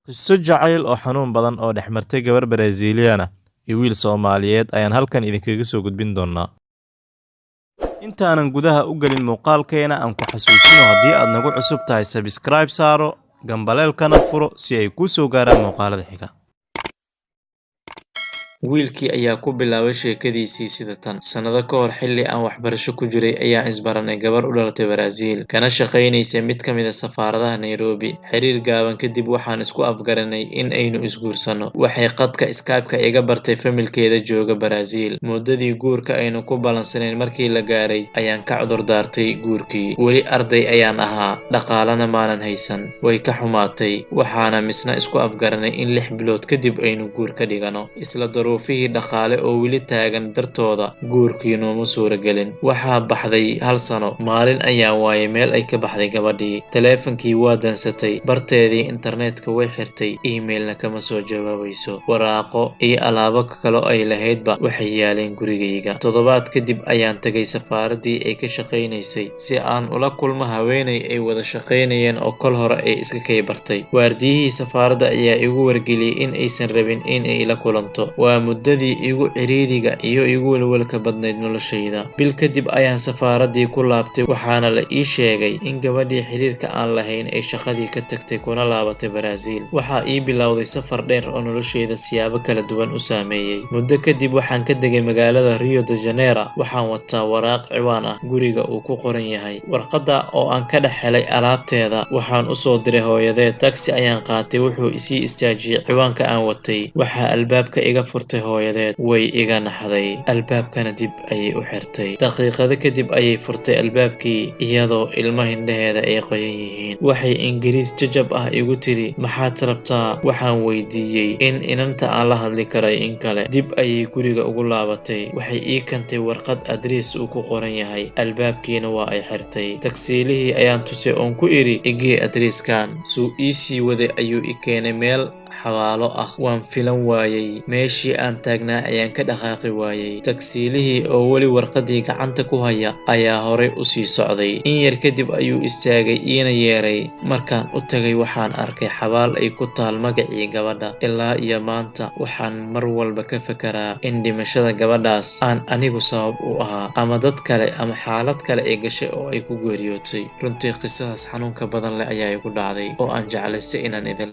Qiso jacayl oo xanuun badan oo dhex martay gabar Brazilian ah iyo wiil Soomaaliyeed ayaan halkan idinkaga soo gudbin doonaa. Intaanan gudaha u galin muuqaalkeena aan ku xasuusino haddii aad nagu cusub tahay subscribe saaro, gambaleelkana furo si ay kuu soo gaaraan muuqaalada xiga. Wiilkii ayaa ku bilaabay sheekadiisii sida tan. Sanado ka hor xilli aan waxbarasho ku jiray ayaan isbaranay gabar u dhalatay Brazil, kana shaqaynaysay mid ka mid ah safaaradaha Nairobi. Xiriir gaaban kadib waxaan isku afgaranay in aynu isguursano. Waxay khadka Skype-ka iga bartay familkeeda jooga Brazil. Muddadii guurka aynu ku ballansanayn markii la gaaray ayaan ka cudur daartay guurkii. Weli arday ayaan ahaa, dhaqaalana maanan haysan. Way ka xumaatay, waxaana misna isku afgaranay in 6 bilood kadib aynu guur ka dhigano. Isla duruufihii dhaqaale oo weli taagan dartooda guurkii nooma suuragelin. Waxaa baxday 1 sano. Maalin ayaan waayay meel ay ka baxday gabadhii. Taleefankii waa dansatay, barteedii internetka way xirtay, emailna kama soo jawaabayso. Waraaqo iyo alaabo kale ay lahaydba waxay yaaleen gurigayga. Toddobaad kadib ayaan tagay safaaradii ay ka shaqaynaysay si aan ula kulmo haweeney ay wada shaqaynayeen oo kol hore ay iska kay bartay. Waardiyihii safaaradda ayaa igu wargeliyay in aysan rabin in ay la kulanto. Waa muddadii igu ciriiriga iyo igu walwalka badnayd noloshayda. Bil kadib ayaan safaaradii ku laabtay, waxaana la ii sheegay in gabadhii xiriirka aan lahayn ay shaqadii ka tagtay kuna laabatay Brazil. Waxaa ii bilowday safar dheer oo noloshayda siyaabo kala duwan u saameeyay. Muddo kadib waxaan ka degay magaalada Rio de Janeiro. Waxaan wataa waraaq ciwaan ah guriga uu ku qoran yahay. Warqadda oo aan ka dhex helay alaabteeda waxaan u soo diray hooyadeed. Taxi ayaan qaatay, wuxuu isii istaajiyay ciwaanka aan watay. Waxaa albaabka iga furtay hooyadeed. Way iga naxday, albaabkana dib ayay u xirtay. Daqiiqado kadib ayay furtay albaabkii iyadoo ilmaha indhaheeda ay qoyan yihiin. Waxay Ingiriis jajab ah igu tiri, maxaad rabtaa? Waxaan weydiiyey in inanta aan la hadli karay in kale. Dib ayay guriga ugu laabatay. Waxay ii keentay warqad adrees uu ku qoran yahay. Albaabkiina waa ay xirtay. Tagsiilihii ayaan tusay oon ku iri igee adreeskan. Suu ii sii waday ayuu i keenay meel xawaalo ah. Waan filan waayay, meeshii aan taagnaa ayaan ka dhaqaaqi waayay. Tagsiilihii oo weli warqadii gacanta ku haya ayaa horay u sii socday. In yar kadib ayuu istaagay iina yeeray. Markaan u tagay waxaan arkay xabaal ay ku taal magacii gabadha. Ilaa iyo maanta waxaan mar walba ka fekeraa in dhimashada gabadhaas aan anigu sabab u ahaa, ama dad kale ama xaalad kale ay gashay oo ay ku geeriyootay. Runtii qisadaas xanuunka badan leh ayaa igu dhacday oo aan jeclaystay inaan idin